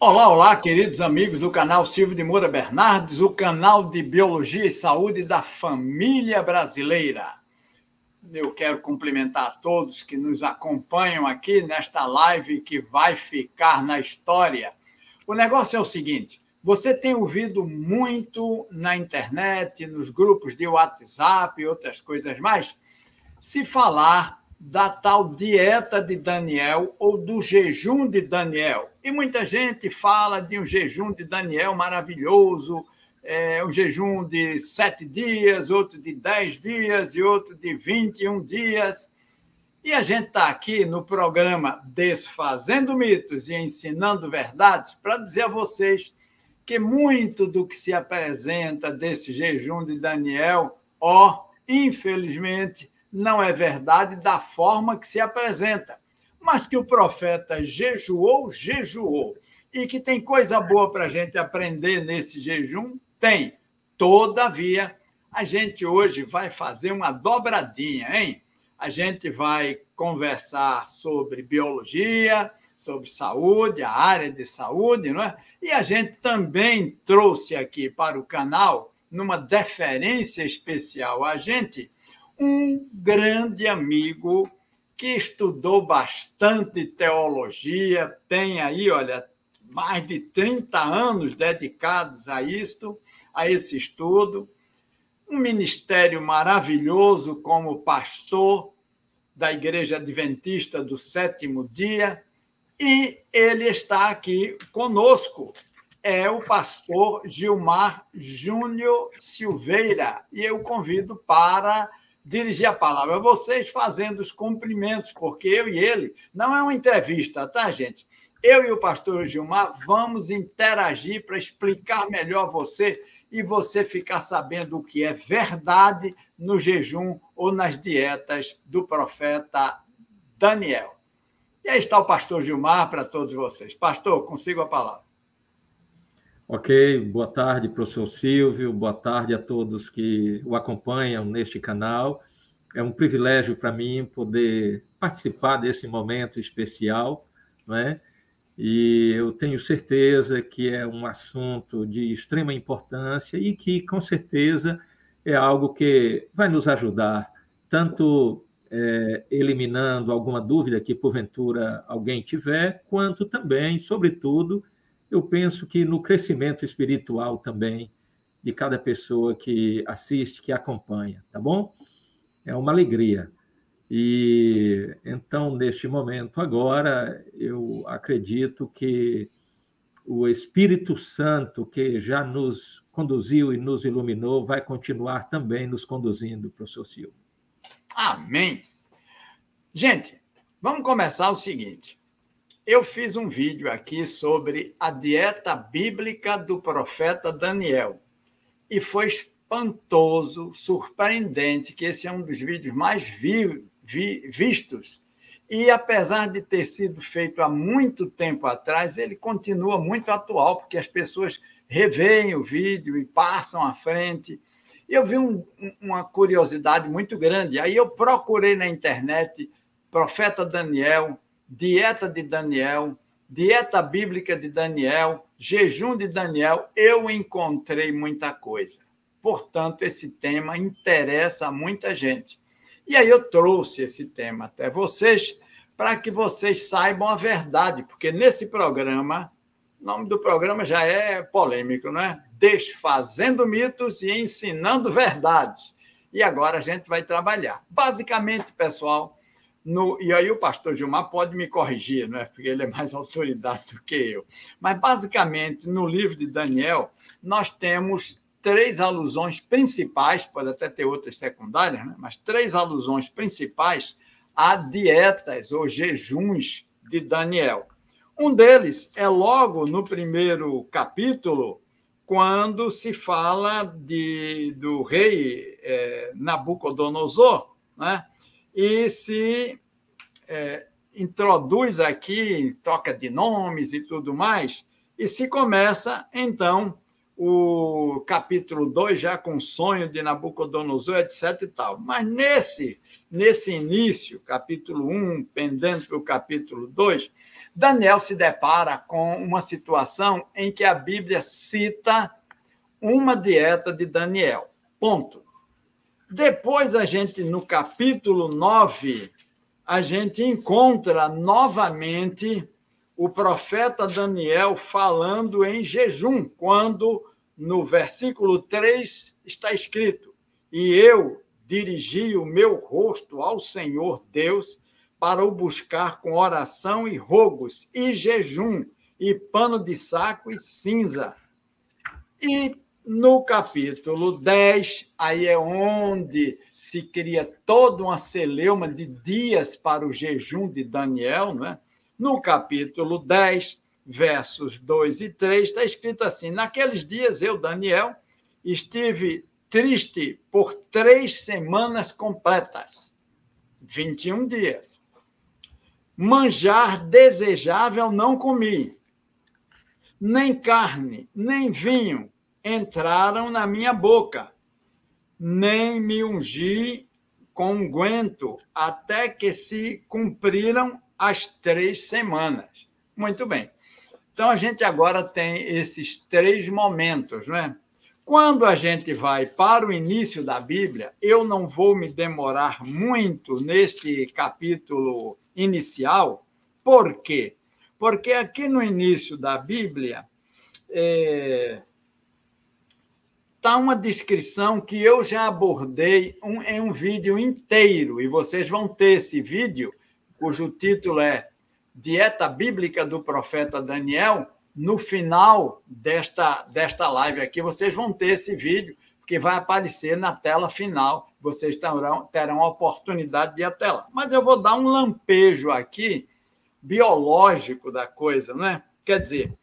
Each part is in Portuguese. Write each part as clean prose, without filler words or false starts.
Olá, olá, queridos amigos do canal Silvio de Moura Bernardes, o canal de Biologia e Saúde da família brasileira. Eu quero cumprimentar a todos que nos acompanham aqui nesta live que vai ficar na história. O negócio é o seguinte, você tem ouvido muito na internet, nos grupos de WhatsApp e outras coisas mais, se falar da tal dieta de Daniel ou do jejum de Daniel. E muita gente fala de um jejum de Daniel maravilhoso, um jejum de 7 dias, outro de 10 dias e outro de 21 dias. E a gente está aqui no programa Desfazendo Mitos e Ensinando Verdades para dizer a vocês que muito do que se apresenta desse jejum de Daniel, infelizmente, não é verdade da forma que se apresenta, mas que o profeta jejuou, e que tem coisa boa para a gente aprender nesse jejum, tem. Todavia, a gente hoje vai fazer uma dobradinha, hein? A gente vai conversar sobre biologia, sobre saúde, a área de saúde, não é? E a gente também trouxe aqui para o canal, numa deferência especial a gente, um grande amigo que estudou bastante teologia, tem aí, olha, mais de 30 anos dedicados a isto, a esse estudo, um ministério maravilhoso como pastor da Igreja Adventista do Sétimo Dia, e ele está aqui conosco. É o pastor Gilmar Júnior Silveira, e eu convido para dirigir a palavra a vocês fazendo os cumprimentos, porque eu e ele, não é uma entrevista, tá, gente? Eu e o pastor Gilmar vamos interagir para explicar melhor a você e você ficar sabendo o que é verdade no jejum ou nas dietas do profeta Daniel. E aí está o pastor Gilmar para todos vocês. Pastor, consigo a palavra. Ok, boa tarde, professor Silvio, boa tarde a todos que o acompanham neste canal. É um privilégio para mim poder participar desse momento especial, não é? E eu tenho certeza que é um assunto de extrema importância e que, com certeza, é algo que vai nos ajudar, tanto eliminando alguma dúvida que, porventura, alguém tiver, quanto também, sobretudo, eu penso que no crescimento espiritual também de cada pessoa que assiste, que acompanha, tá bom? É uma alegria. E então, neste momento agora, eu acredito que o Espírito Santo, que já nos conduziu e nos iluminou, vai continuar também nos conduzindo, professor Silvio. Amém. Gente, vamos começar o seguinte. Eu fiz um vídeo aqui sobre a dieta bíblica do profeta Daniel. E foi espantoso, surpreendente, que esse é um dos vídeos mais vistos. E, apesar de ter sido feito há muito tempo atrás, ele continua muito atual, porque as pessoas reveem o vídeo e passam à frente. Eu vi uma curiosidade muito grande. Aí eu procurei na internet profeta Daniel, dieta de Daniel, dieta bíblica de Daniel, jejum de Daniel, eu encontrei muita coisa. Portanto, esse tema interessa a muita gente. E aí eu trouxe esse tema até vocês, para que vocês saibam a verdade, porque nesse programa, o nome do programa já é polêmico, não é? Desfazendo mitos e ensinando verdades. E agora a gente vai trabalhar. Basicamente, pessoal, e aí o pastor Gilmar pode me corrigir, não é? Porque ele é mais autoridade do que eu. Mas, basicamente, no livro de Daniel, nós temos 3 alusões principais, pode até ter outras secundárias, né? Mas 3 alusões principais a dietas ou jejuns de Daniel. Um deles é logo no primeiro capítulo, quando se fala do rei Nabucodonosor, né? E se introduz aqui, troca de nomes e tudo mais, e se começa, então, o capítulo 2, já com o sonho de Nabucodonosor, etc. e tal. Mas nesse início, capítulo 1, pendendo para o capítulo 2, Daniel se depara com uma situação em que a Bíblia cita uma dieta de Daniel. Ponto. Depois, no capítulo 9, a gente encontra novamente o profeta Daniel falando em jejum, quando no versículo 3 está escrito: e eu dirigi o meu rosto ao Senhor Deus para o buscar com oração e rogos, e jejum, e pano de saco e cinza. E no capítulo 10, aí é onde se cria toda uma celeuma de dias para o jejum de Daniel, não é? No capítulo 10, versos 2 e 3, está escrito assim: naqueles dias eu, Daniel, estive triste por 3 semanas completas, 21 dias. Manjar desejável não comi, nem carne, nem vinho entraram na minha boca, nem me ungi com unguento, até que se cumpriram as 3 semanas. Muito bem. Então, a gente agora tem esses 3 momentos, não é? Quando a gente vai para o início da Bíblia, eu não vou me demorar muito neste capítulo inicial. Por quê? Porque aqui no início da Bíblia está uma descrição que eu já abordei em um vídeo inteiro, e vocês vão ter esse vídeo, cujo título é Dieta Bíblica do Profeta Daniel. No final desta live aqui, vocês vão ter esse vídeo, que vai aparecer na tela final. Vocês terão a oportunidade de ir até lá. Mas eu vou dar um lampejo aqui, biológico da coisa, não é? Quer dizer,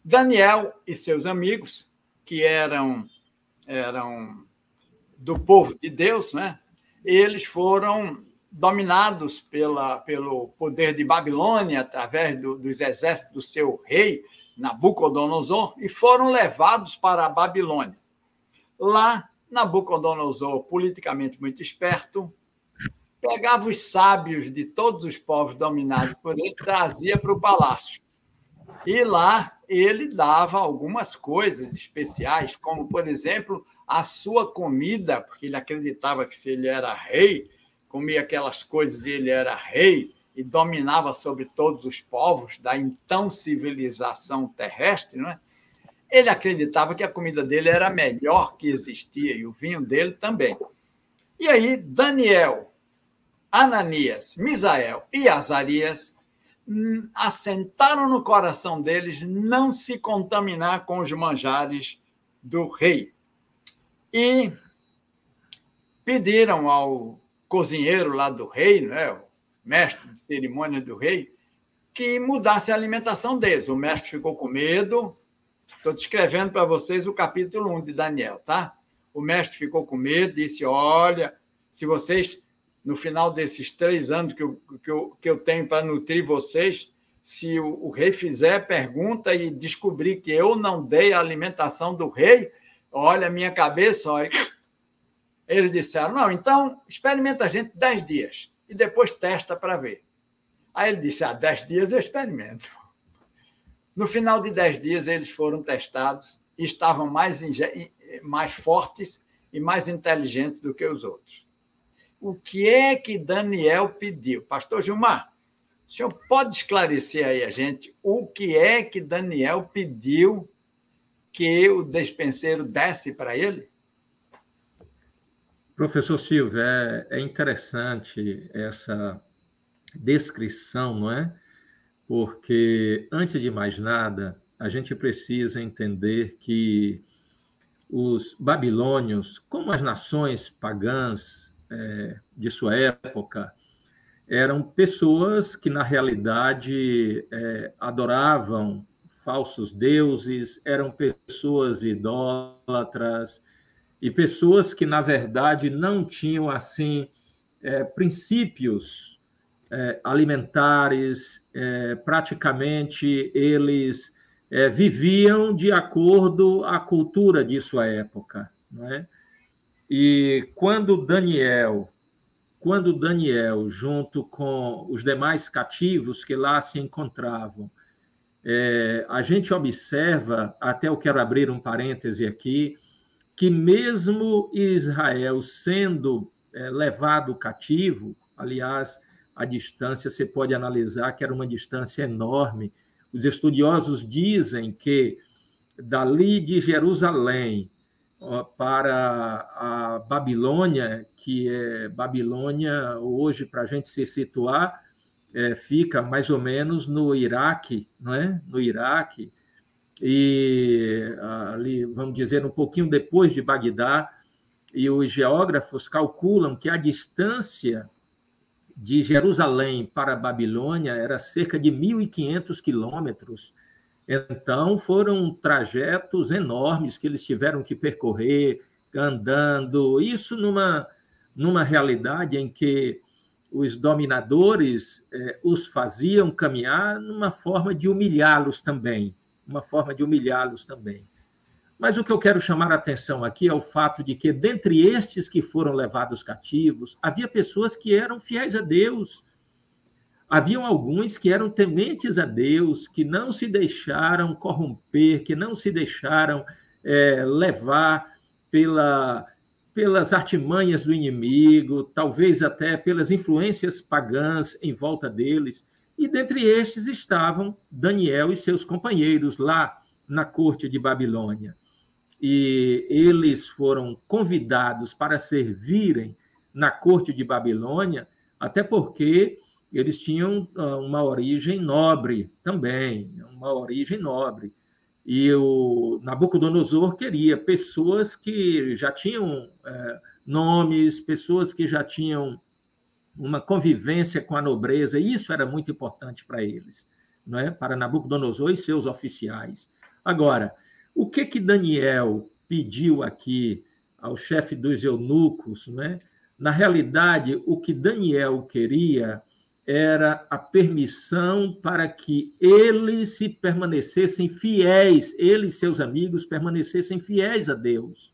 Daniel e seus amigos, que eram do povo de Deus, né? Eles foram dominados pelo poder de Babilônia, através dos exércitos do seu rei, Nabucodonosor, e foram levados para a Babilônia. Lá, Nabucodonosor, politicamente muito esperto, pegava os sábios de todos os povos dominados por ele, trazia para o palácio. E lá ele dava algumas coisas especiais, como, por exemplo, a sua comida, porque ele acreditava que se ele era rei, comia aquelas coisas e ele era rei, e dominava sobre todos os povos da então civilização terrestre, não é? Ele acreditava que a comida dele era a melhor que existia, e o vinho dele também. E aí, Daniel, Ananias, Misael e Azarias assentaram no coração deles não se contaminar com os manjares do rei. E pediram ao cozinheiro lá do rei, né, o mestre de cerimônia do rei, que mudasse a alimentação deles. O mestre ficou com medo. Estou descrevendo para vocês o capítulo 1 de Daniel, tá? O mestre ficou com medo, disse: olha, se vocês, no final desses 3 anos que eu tenho para nutrir vocês, se o rei fizer pergunta e descobrir que eu não dei a alimentação do rei, olha a minha cabeça, olha. Eles disseram: não, então experimenta a gente 10 dias e depois testa para ver. Aí ele disse: 10 dias eu experimento. No final de 10 dias, eles foram testados e estavam mais fortes e mais inteligentes do que os outros. O que é que Daniel pediu? Pastor Gilmar, o senhor pode esclarecer aí a gente o que é que Daniel pediu que o despenseiro desse para ele? Professor Silvio, é interessante essa descrição, não é? Porque, antes de mais nada, a gente precisa entender que os babilônios, como as nações pagãs de sua época, eram pessoas que, na realidade, adoravam falsos deuses, eram pessoas idólatras e pessoas que, na verdade, não tinham, assim, princípios alimentares. Praticamente eles viviam de acordo com a cultura de sua época, não é? E quando Daniel, junto com os demais cativos que lá se encontravam, a gente observa, até eu quero abrir um parêntese aqui, que mesmo Israel sendo levado cativo, aliás, a distância você pode analisar que era uma distância enorme. Os estudiosos dizem que dali de Jerusalém para a Babilônia, que é Babilônia hoje, para a gente se situar, fica mais ou menos no Iraque, não é? No Iraque, e ali, vamos dizer, um pouquinho depois de Bagdá, e os geógrafos calculam que a distância de Jerusalém para a Babilônia era cerca de 1.500 quilômetros. Então, foram trajetos enormes que eles tiveram que percorrer, andando, isso numa realidade em que os dominadores os faziam caminhar numa forma de humilhá-los também, Mas o que eu quero chamar a atenção aqui é o fato de que, dentre estes que foram levados cativos, havia pessoas que eram fiéis a Deus. Haviam alguns que eram tementes a Deus, que não se deixaram corromper, que não se deixaram levar pelas artimanhas do inimigo, talvez até pelas influências pagãs em volta deles. E dentre estes estavam Daniel e seus companheiros lá na corte de Babilônia. E eles foram convidados para servirem na corte de Babilônia, até porque eles tinham uma origem nobre também, E o Nabucodonosor queria pessoas que já tinham nomes, pessoas que já tinham uma convivência com a nobreza, e isso era muito importante para eles, não é? Para Nabucodonosor e seus oficiais. Agora, o que Daniel pediu aqui ao chefe dos eunucos, não é? Na realidade, o que Daniel queria era a permissão para que eles se permanecessem fiéis, ele e seus amigos permanecessem fiéis a Deus.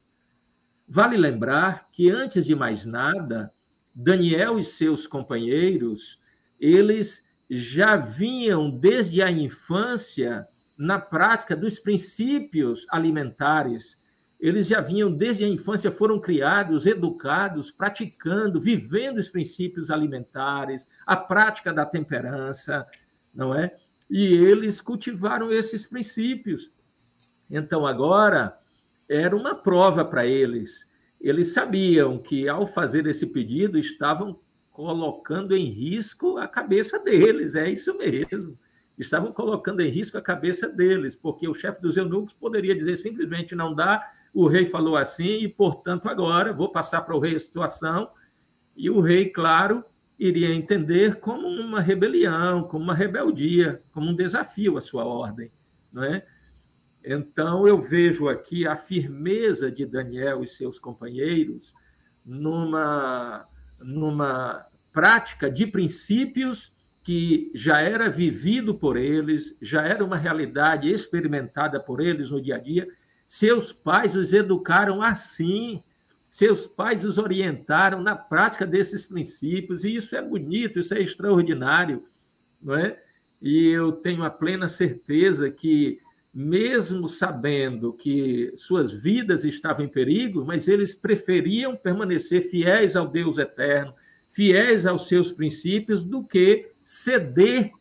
Vale lembrar que, antes de mais nada, Daniel e seus companheiros, eles já vinham desde a infância na prática dos princípios alimentares. Eles já vinham desde a infância, foram criados, educados, praticando, vivendo os princípios alimentares, a prática da temperança, não é? E eles cultivaram esses princípios. Então, agora, era uma prova para eles. Eles sabiam que, ao fazer esse pedido, estavam colocando em risco a cabeça deles, é isso mesmo. Estavam colocando em risco a cabeça deles, porque o chefe dos eunucos poderia dizer simplesmente não dá, o rei falou assim, e, portanto, agora vou passar para o rei a situação, e o rei, claro, iria entender como uma rebelião, como uma rebeldia, como um desafio à sua ordem, não é? Então, eu vejo aqui a firmeza de Daniel e seus companheiros numa prática de princípios que já era vivido por eles, já era uma realidade experimentada por eles no dia a dia. Seus pais os educaram assim, seus pais os orientaram na prática desses princípios, e isso é bonito, isso é extraordinário, não é? E eu tenho a plena certeza que, mesmo sabendo que suas vidas estavam em perigo, mas eles preferiam permanecer fiéis ao Deus eterno, fiéis aos seus princípios, do que ceder,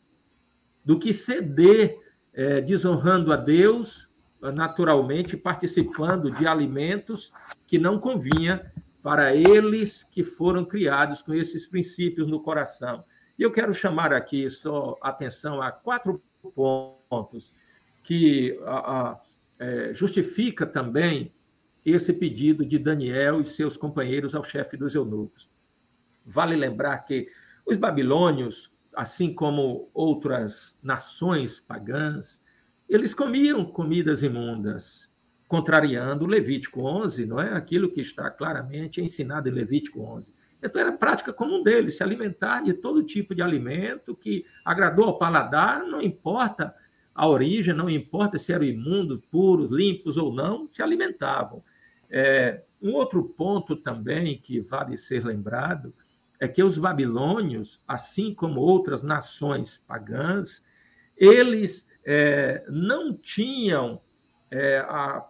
desonrando a Deus, naturalmente participando de alimentos que não convinha para eles que foram criados com esses princípios no coração. E eu quero chamar aqui só atenção a 4 pontos que justifica também esse pedido de Daniel e seus companheiros ao chefe dos eunucos. Vale lembrar que os babilônios, assim como outras nações pagãs, eles comiam comidas imundas, contrariando o Levítico 11, não é? Aquilo que está claramente ensinado em Levítico 11. Então, era prática comum deles se alimentar de todo tipo de alimento que agradou ao paladar, não importa a origem, não importa se eram imundos, puros, limpos ou não, se alimentavam. Um outro ponto também que vale ser lembrado é que os babilônios, assim como outras nações pagãs, eles não tinham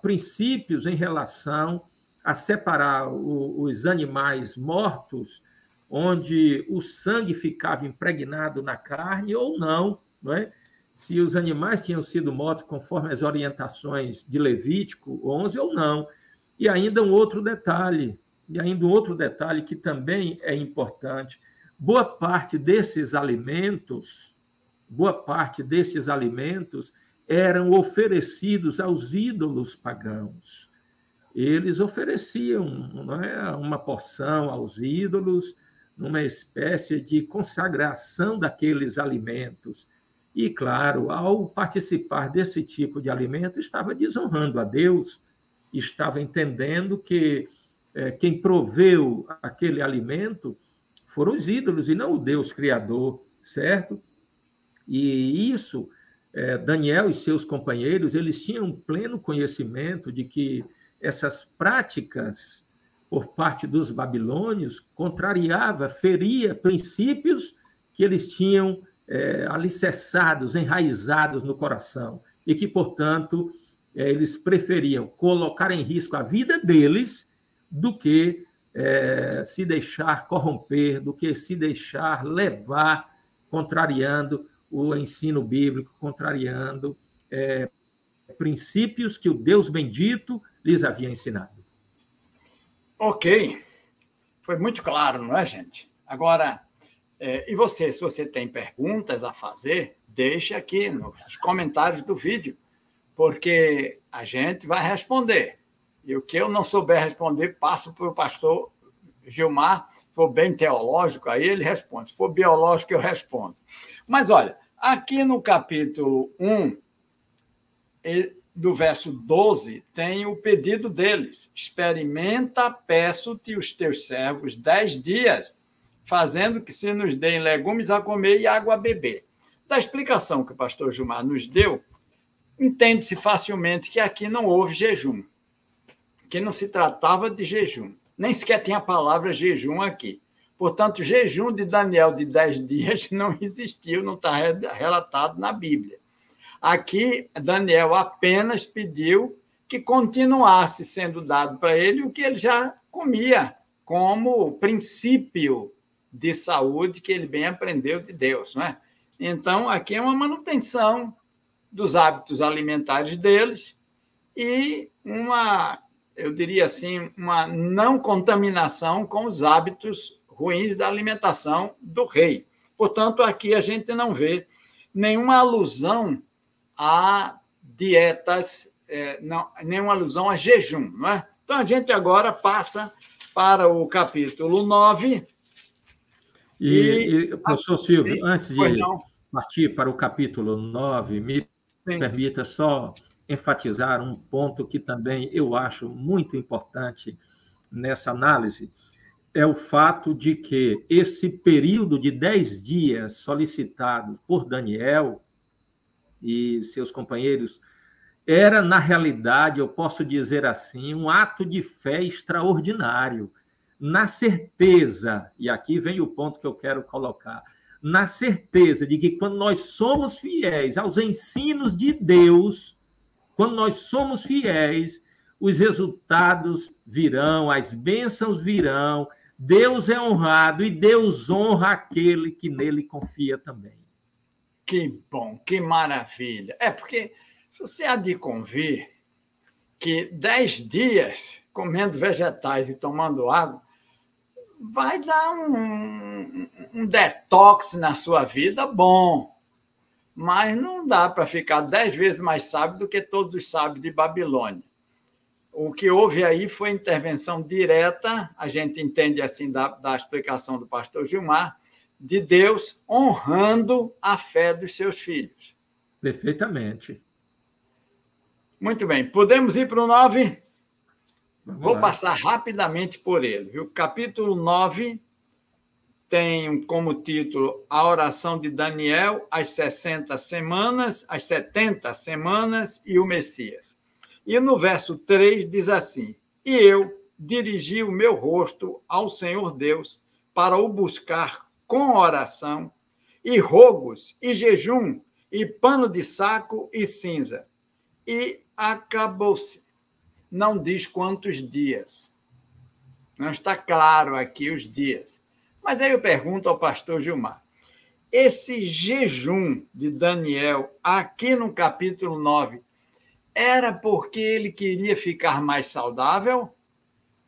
princípios em relação a separar os animais mortos, onde o sangue ficava impregnado na carne ou não, não é? Se os animais tinham sido mortos conforme as orientações de Levítico 11 ou não. E ainda um outro detalhe que também é importante. Boa parte destes alimentos eram oferecidos aos ídolos pagãos. Eles ofereciam, não é, uma porção aos ídolos, numa espécie de consagração daqueles alimentos. E, claro, ao participar desse tipo de alimento, estava desonrando a Deus, estava entendendo que quem proveu aquele alimento foram os ídolos e não o Deus Criador, certo? E isso, Daniel e seus companheiros, eles tinham pleno conhecimento de que essas práticas por parte dos babilônios feria princípios que eles tinham alicerçados, enraizados no coração, e que, portanto, eles preferiam colocar em risco a vida deles do que se deixar corromper, do que se deixar levar, contrariando o ensino bíblico, contrariando princípios que o Deus bendito lhes havia ensinado. Ok. Foi muito claro, não é, gente? Agora, e você, se você tem perguntas a fazer, deixe aqui nos comentários do vídeo, porque a gente vai responder. E o que eu não souber responder, passo para o pastor Gilmar. Se for bem teológico, aí ele responde. Se for biológico, eu respondo. Mas, olha, aqui no capítulo 1, do verso 12, tem o pedido deles. Experimenta, peço-te, os teus servos 10 dias, fazendo que se nos deem legumes a comer e água a beber. Da explicação que o pastor Gilmar nos deu, entende-se facilmente que aqui não houve jejum, que não se tratava de jejum. Nem sequer tem a palavra jejum aqui. Portanto, o jejum de Daniel de 10 dias não existiu, não está relatado na Bíblia. Aqui, Daniel apenas pediu que continuasse sendo dado para ele o que ele já comia, como princípio de saúde que ele bem aprendeu de Deus, não é? Então, aqui é uma manutenção dos hábitos alimentares deles e eu diria assim, uma não contaminação com os hábitos ruins da alimentação do rei. Portanto, aqui a gente não vê nenhuma alusão a dietas, nenhuma alusão a jejum, não é? Então, a gente agora passa para o capítulo 9. Professor Silvio, antes de partir para o capítulo 9, me permita só enfatizar um ponto que também eu acho muito importante nessa análise, é o fato de que esse período de 10 dias solicitado por Daniel e seus companheiros era, na realidade, eu posso dizer assim, um ato de fé extraordinário, na certeza, e aqui vem o ponto que eu quero colocar, na certeza de que quando nós somos fiéis aos ensinos de Deus, quando nós somos fiéis, os resultados virão, as bênçãos virão, Deus é honrado e Deus honra aquele que nele confia também. Que bom, que maravilha. Porque você há de convir que 10 dias comendo vegetais e tomando água vai dar um detox na sua vida bom, mas não dá para ficar 10 vezes mais sábio do que todos os sábios de Babilônia. O que houve aí foi intervenção direta, a gente entende assim da explicação do pastor Gilmar, de Deus honrando a fé dos seus filhos. Perfeitamente. Muito bem. Podemos ir para o 9? Vou passar rapidamente por ele. Viu? Capítulo 9 tem como título A Oração de Daniel, as 60 semanas, as 70 semanas e o Messias. E no verso 3 diz assim: E eu dirigi o meu rosto ao Senhor Deus para o buscar com oração e rogos e jejum e pano de saco e cinza. E acabou-se. Não diz quantos dias. Não está claro aqui os dias. Mas aí eu pergunto ao pastor Gilmar, esse jejum de Daniel, aqui no capítulo 9, era porque ele queria ficar mais saudável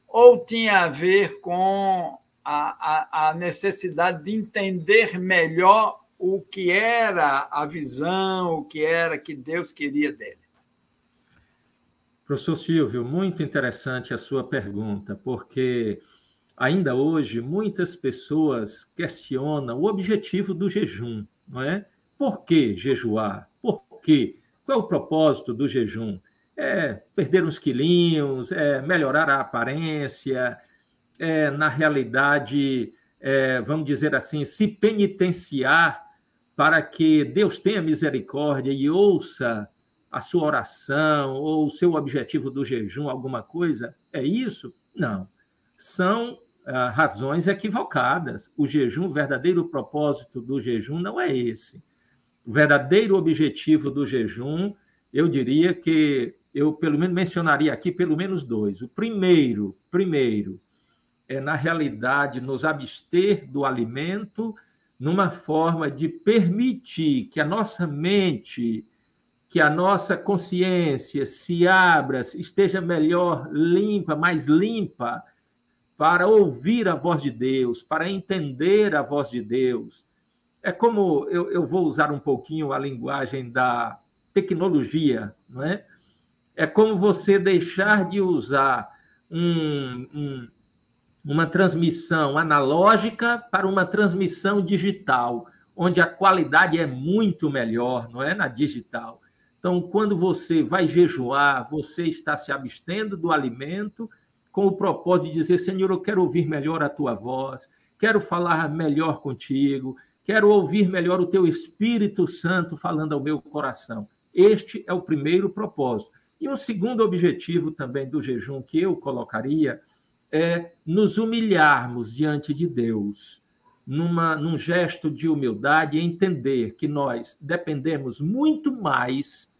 ou tinha a ver com a necessidade de entender melhor o que era a visão, o que era que Deus queria dele? Professor Silvio, muito interessante a sua pergunta, porque ainda hoje muitas pessoas questionam o objetivo do jejum, não é? Por que jejuar? Por quê? Qual é o propósito do jejum? É perder uns quilinhos, é melhorar a aparência, na realidade, vamos dizer assim, se penitenciar para que Deus tenha misericórdia e ouça a sua oração ou o seu objetivo do jejum, alguma coisa? É isso? Não. São razões equivocadas. O jejum, o verdadeiro propósito do jejum não é esse. O verdadeiro objetivo do jejum, eu diria que eu pelo menos mencionaria aqui pelo menos dois. O primeiro é, na realidade, nos abster do alimento numa forma de permitir que a nossa mente, que a nossa consciência se abra, esteja melhor limpa, mais limpa, para ouvir a voz de Deus, para entender a voz de Deus. É como, eu vou usar um pouquinho a linguagem da tecnologia, não é? É como você deixar de usar uma transmissão analógica para uma transmissão digital, onde a qualidade é muito melhor, não é? Na digital. Então, quando você vai jejuar, você está se abstendo do alimento com o propósito de dizer: Senhor, eu quero ouvir melhor a tua voz, quero falar melhor contigo, quero ouvir melhor o teu Espírito Santo falando ao meu coração. Este é o primeiro propósito. E um segundo objetivo também do jejum que eu colocaria é nos humilharmos diante de Deus, num gesto de humildade, e entender que nós dependemos muito mais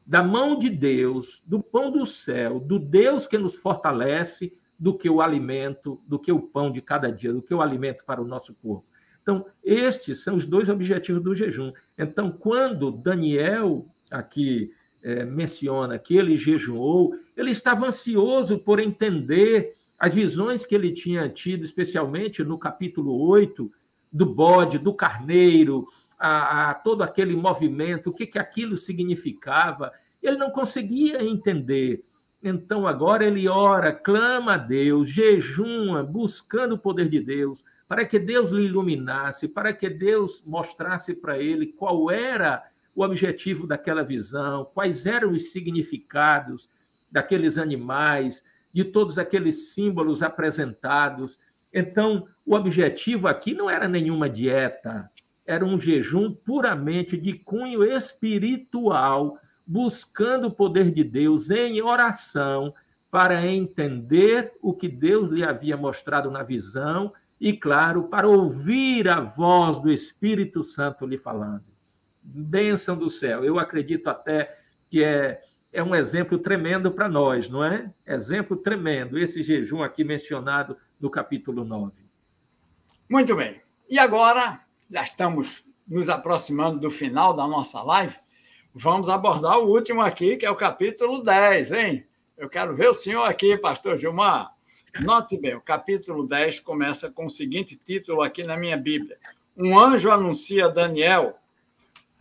da mão de Deus, do pão do céu, do Deus que nos fortalece, do que o alimento, do que o pão de cada dia, do que o alimento para o nosso corpo. Então, estes são os dois objetivos do jejum. Então, quando Daniel aqui menciona que ele jejuou, ele estava ansioso por entender as visões que ele tinha tido, especialmente no capítulo 8, do bode, do carneiro, a todo aquele movimento, o que aquilo significava. Ele não conseguia entender. Então, agora ele ora, clama a Deus, jejuma, buscando o poder de Deus, para que Deus lhe iluminasse, para que Deus mostrasse para ele qual era o objetivo daquela visão, quais eram os significados daqueles animais, de todos aqueles símbolos apresentados. Então, o objetivo aqui não era nenhuma dieta, era um jejum puramente de cunho espiritual, buscando o poder de Deus em oração, para entender o que Deus lhe havia mostrado na visão e, claro, para ouvir a voz do Espírito Santo lhe falando. Bênção do céu. Eu acredito até que é um exemplo tremendo para nós, não é? Exemplo tremendo, esse jejum aqui mencionado no capítulo 9. Muito bem. E agora, já estamos nos aproximando do final da nossa live, vamos abordar o último aqui, que é o capítulo 10, hein? Eu quero ver o senhor aqui, pastor Gilmar. Note bem, o capítulo 10 começa com o seguinte título aqui na minha Bíblia: Um anjo anuncia a Daniel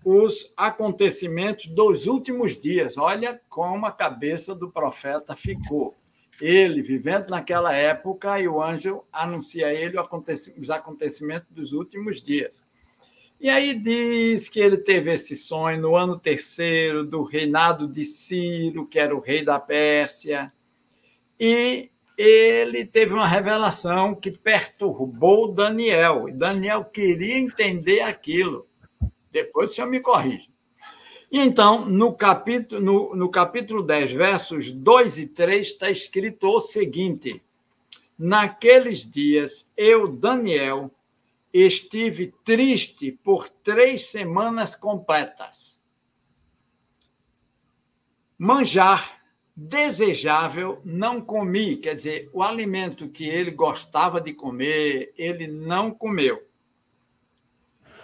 os acontecimentos dos últimos dias. Olha como a cabeça do profeta ficou. Ele, vivendo naquela época, e o anjo anuncia a ele os acontecimentos dos últimos dias. E aí diz que ele teve esse sonho no ano 3º do reinado de Ciro, que era o rei da Pérsia, e ele teve uma revelação que perturbou Daniel. E Daniel queria entender aquilo. Depois o senhor me corrige. Então, no capítulo 10, versos 2 e 3, está escrito o seguinte: naqueles dias, eu, Daniel, estive triste por 3 semanas completas. Manjar desejável não comi, quer dizer, o alimento que ele gostava de comer, ele não comeu.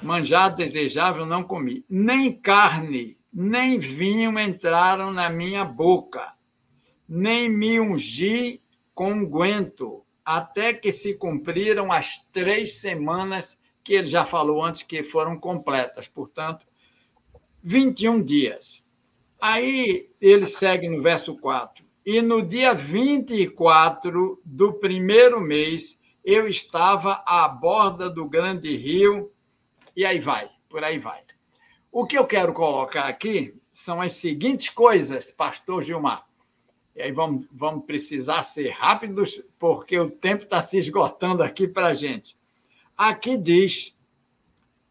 Manjar desejável não comi. Nem carne, nem vinho entraram na minha boca, nem me ungi com unguento, até que se cumpriram as 3 semanas que ele já falou antes que foram completas, portanto, 21 dias. Aí ele segue no verso 4. E no dia 24 do primeiro mês, eu estava à borda do grande rio, e aí vai, por aí vai. O que eu quero colocar aqui são as seguintes coisas, pastor Gilmar. E aí vamos precisar ser rápidos, porque o tempo está se esgotando aqui para a gente. Aqui diz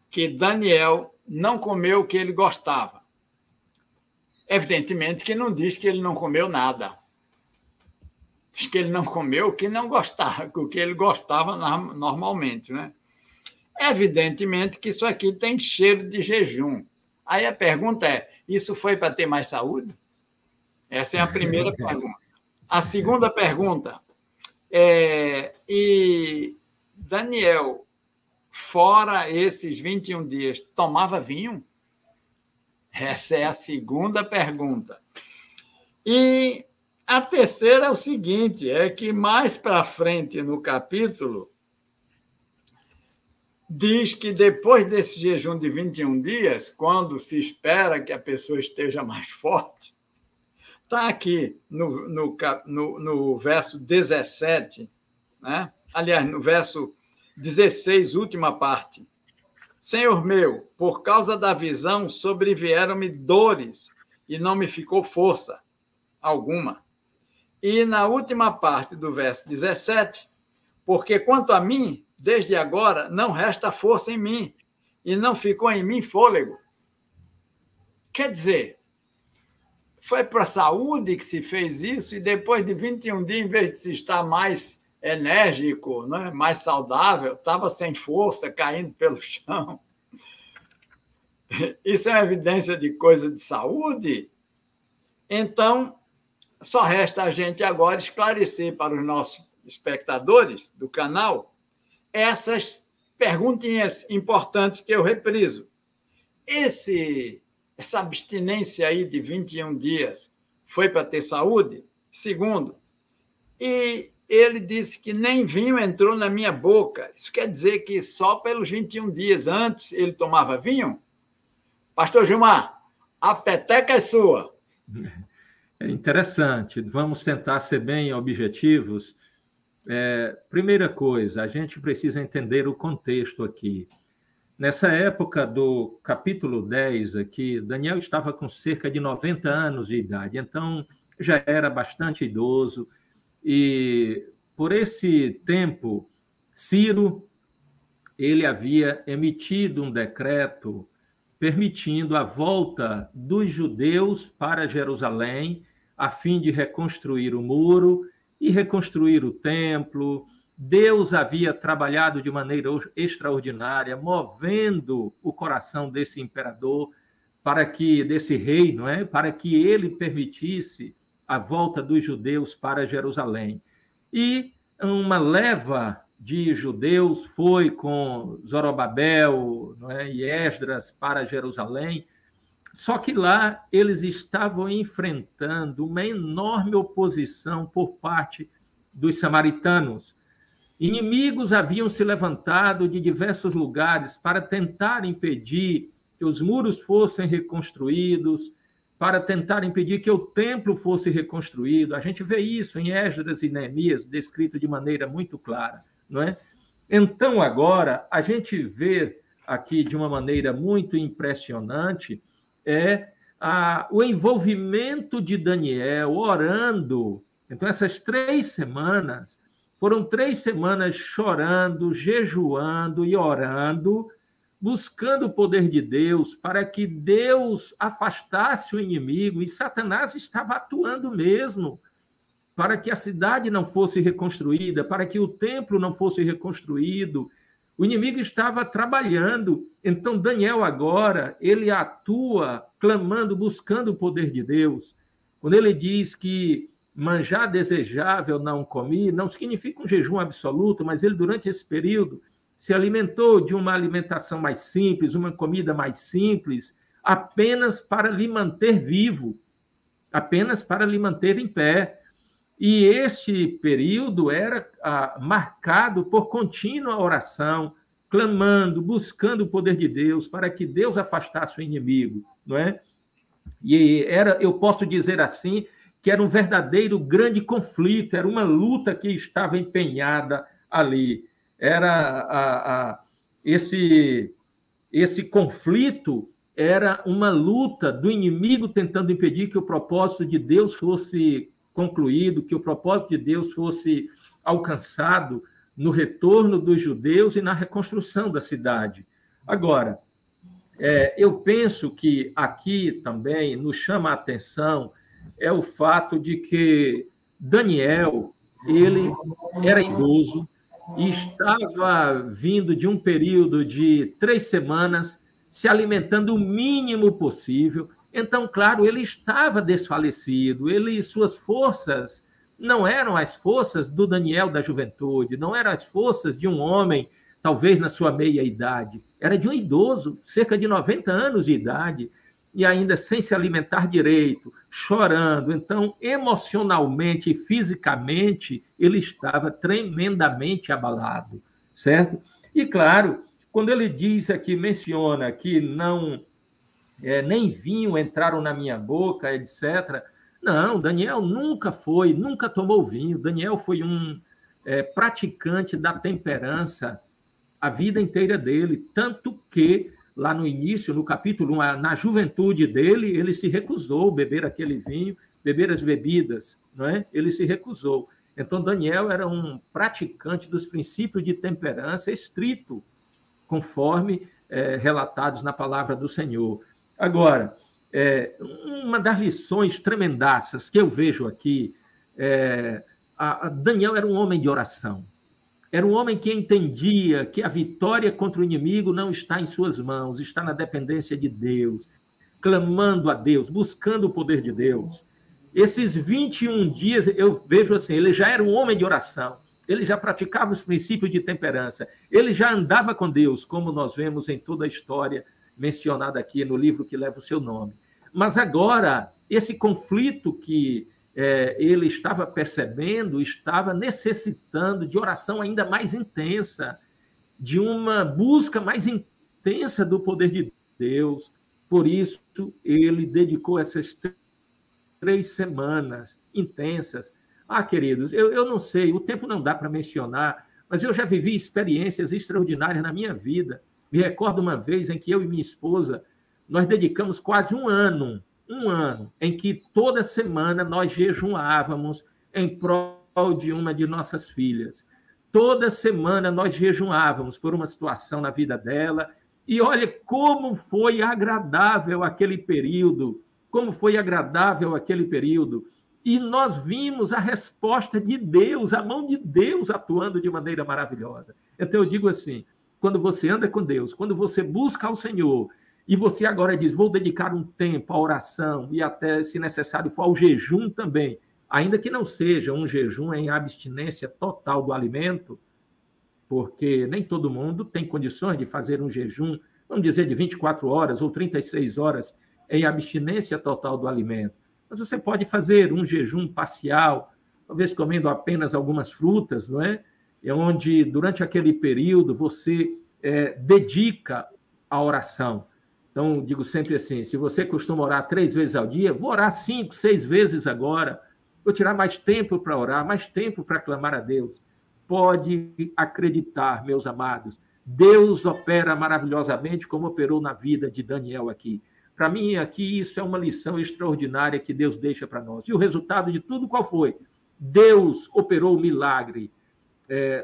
que Daniel não comeu o que ele gostava. Evidentemente que não diz que ele não comeu nada. Diz que ele não comeu o que não gostava, o que ele gostava normalmente, né? Evidentemente que isso aqui tem cheiro de jejum. Aí a pergunta é, isso foi para ter mais saúde? Essa é a primeira pergunta. A segunda pergunta e Daniel, fora esses 21 dias, tomava vinho? Essa é a segunda pergunta. E a terceira é o seguinte, é que mais para frente no capítulo, diz que depois desse jejum de 21 dias, quando se espera que a pessoa esteja mais forte, está aqui no verso 17, né? Aliás, no verso 16, última parte. Senhor meu, por causa da visão sobrevieram-me dores e não me ficou força alguma. E na última parte do verso 17, porque quanto a mim, desde agora não resta força em mim e não ficou em mim fôlego. Quer dizer, foi para a saúde que se fez isso e depois de 21 dias, em vez de se estar mais enérgico, né, mais saudável, estava sem força, caindo pelo chão. Isso é uma evidência de coisa de saúde? Então, só resta a gente agora esclarecer para os nossos espectadores do canal essas perguntinhas importantes que eu repriso. Essa abstinência aí de 21 dias foi para ter saúde? Segundo, e ele disse que nem vinho entrou na minha boca. Isso quer dizer que só pelos 21 dias antes ele tomava vinho? Pastor Gilmar, a peteca é sua. É interessante. Vamos tentar ser bem objetivos. Primeira coisa, a gente precisa entender o contexto aqui. Nessa época do capítulo 10 aqui, Daniel estava com cerca de 90 anos de idade, então já era bastante idoso, e por esse tempo, Ciro, ele havia emitido um decreto permitindo a volta dos judeus para Jerusalém, a fim de reconstruir o muro e reconstruir o templo. Deus havia trabalhado de maneira extraordinária, movendo o coração desse imperador, desse rei, não é? Para que ele permitisse a volta dos judeus para Jerusalém. E uma leva de judeus foi com Zorobabel, não é? E Esdras para Jerusalém, só que lá eles estavam enfrentando uma enorme oposição por parte dos samaritanos. Inimigos haviam se levantado de diversos lugares para tentar impedir que os muros fossem reconstruídos, para tentar impedir que o templo fosse reconstruído. A gente vê isso em Esdras e Neemias, descrito de maneira muito clara, não é? Então, agora, a gente vê aqui de uma maneira muito impressionante o envolvimento de Daniel orando Então, essas 3 semanas foram 3 semanas chorando, jejuando e orando, buscando o poder de Deus para que Deus afastasse o inimigo, e Satanás estava atuando mesmo, para que a cidade não fosse reconstruída, para que o templo não fosse reconstruído. O inimigo estava trabalhando. Então, Daniel agora, ele atua clamando, buscando o poder de Deus. Quando ele diz que manjar desejável não comi, não significa um jejum absoluto, mas ele, durante esse período, se alimentou de uma alimentação mais simples, uma comida mais simples, apenas para lhe manter vivo, apenas para lhe manter em pé. E este período era marcado por contínua oração, clamando, buscando o poder de Deus, para que Deus afastasse o inimigo, não é? E eu posso dizer assim, que era um verdadeiro grande conflito, era uma luta que estava empenhada ali. Era esse conflito era uma luta do inimigo tentando impedir que o propósito de Deus fosse concluído, que o propósito de Deus fosse alcançado no retorno dos judeus e na reconstrução da cidade. Agora, eu penso que aqui também nos chama a atenção o fato de que Daniel, ele era idoso e estava vindo de um período de 3 semanas se alimentando o mínimo possível. Então, claro, ele estava desfalecido, suas forças não eram as forças do Daniel da juventude, não eram as forças de um homem, talvez na sua meia-idade, era de um idoso, cerca de 90 anos de idade, e ainda sem se alimentar direito, chorando. Então, emocionalmente e fisicamente, ele estava tremendamente abalado, certo? E, claro, quando ele diz aqui, menciona que não... nem vinho entraram na minha boca, etc. Não, Daniel nunca tomou vinho. Daniel foi um praticante da temperança a vida inteira dele, tanto que lá no início, no capítulo 1, na juventude dele, ele se recusou a beber aquele vinho, beber as bebidas, não é? Ele se recusou. Então, Daniel era um praticante dos princípios de temperança estrito, conforme relatados na palavra do Senhor. Agora, uma das lições tremendaças que eu vejo aqui, Daniel era um homem de oração. Era um homem que entendia que a vitória contra o inimigo não está em suas mãos, está na dependência de Deus, clamando a Deus, buscando o poder de Deus. Esses 21 dias, eu vejo assim, ele já era um homem de oração, ele já praticava os princípios de temperança, ele já andava com Deus, como nós vemos em toda a história mencionada aqui no livro que leva o seu nome. Mas agora, esse conflito que ele estava percebendo, estava necessitando de oração ainda mais intensa, de uma busca mais intensa do poder de Deus. Por isso, ele dedicou essas 3 semanas intensas. Queridos, eu não sei, o tempo não dá para mencionar, mas eu já vivi experiências extraordinárias na minha vida. Me recordo uma vez em que eu e minha esposa, nós dedicamos quase um ano, em que toda semana nós jejuávamos em prol de uma de nossas filhas. Toda semana nós jejuávamos por uma situação na vida dela. E olha como foi agradável aquele período, E nós vimos a resposta de Deus, a mão de Deus atuando de maneira maravilhosa. Então eu digo assim, quando você anda com Deus, quando você busca ao Senhor, e você agora diz, vou dedicar um tempo à oração e até, se necessário for, ao jejum também, ainda que não seja um jejum em abstinência total do alimento, porque nem todo mundo tem condições de fazer um jejum, vamos dizer, de 24 horas ou 36 horas em abstinência total do alimento. Mas você pode fazer um jejum parcial, talvez comendo apenas algumas frutas, não é? Onde, durante aquele período, você dedica a oração. Então, digo sempre assim, se você costuma orar 3 vezes ao dia, vou orar 5, 6 vezes agora, vou tirar mais tempo para orar, mais tempo para clamar a Deus. Pode acreditar, meus amados, Deus opera maravilhosamente como operou na vida de Daniel aqui. Para mim, aqui, isso é uma lição extraordinária que Deus deixa para nós. E o resultado de tudo qual foi? Deus operou o milagre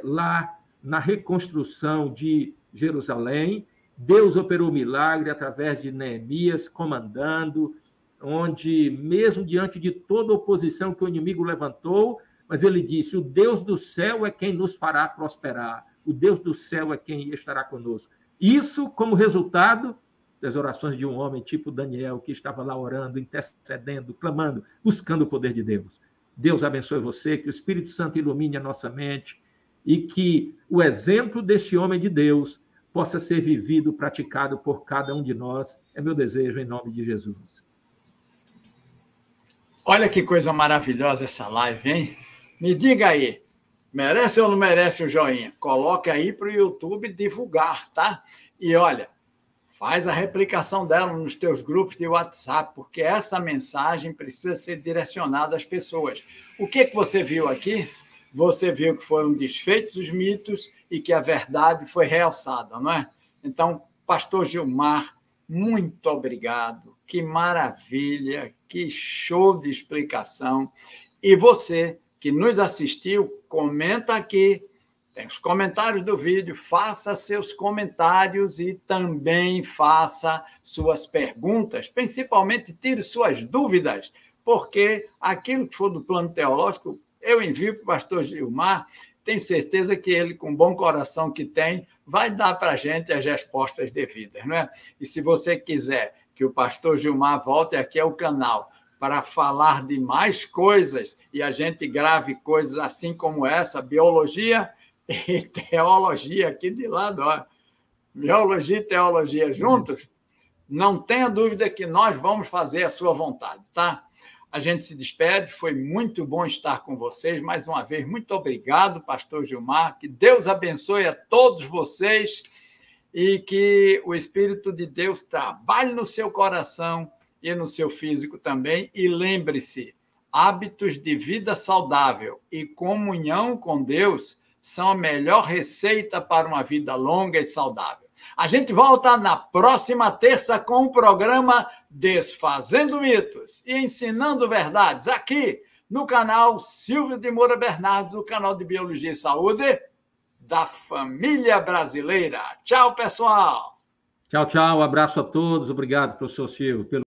lá na reconstrução de Jerusalém. Deus operou o milagre através de Neemias comandando, onde, mesmo diante de toda a oposição que o inimigo levantou, mas ele disse: o Deus do céu é quem nos fará prosperar, o Deus do céu é quem estará conosco. Isso como resultado das orações de um homem tipo Daniel, que estava lá orando, intercedendo, clamando, buscando o poder de Deus. Deus abençoe você, que o Espírito Santo ilumine a nossa mente e que o exemplo deste homem de Deus possa ser vivido, praticado por cada um de nós. É meu desejo, em nome de Jesus. Olha que coisa maravilhosa essa live, hein? Me diga aí, merece ou não merece o joinha? Coloque aí para o YouTube divulgar, tá? E olha, faz a replicação dela nos teus grupos de WhatsApp, porque essa mensagem precisa ser direcionada às pessoas. O que você viu aqui? Você viu que foram desfeitos os mitos e que a verdade foi realçada, não é? Então, pastor Gilmar, muito obrigado. Que maravilha, que show de explicação. E você que nos assistiu, comenta aqui, tem os comentários do vídeo, faça seus comentários e também faça suas perguntas, principalmente tire suas dúvidas, porque aquilo que for do plano teológico, eu envio para o pastor Gilmar, tenho certeza que ele, com o bom coração que tem, vai dar para a gente as respostas devidas, não é? E se você quiser que o pastor Gilmar volte aqui ao canal para falar de mais coisas e a gente grave coisas assim como essa, biologia e teologia aqui de lado, ó. Biologia e teologia juntos, não tenha dúvida que nós vamos fazer a sua vontade, tá? A gente se despede, foi muito bom estar com vocês, mais uma vez, muito obrigado, pastor Gilmar, que Deus abençoe a todos vocês e que o Espírito de Deus trabalhe no seu coração e no seu físico também, e lembre-se, hábitos de vida saudável e comunhão com Deus são a melhor receita para uma vida longa e saudável. A gente volta na próxima terça com o programa Desfazendo Mitos e Ensinando Verdades, aqui no canal Silvio de Moura Bernardes, o canal de Biologia e Saúde da família brasileira. Tchau, pessoal! Tchau, tchau. Abraço a todos. Obrigado, professor Silvio, pelo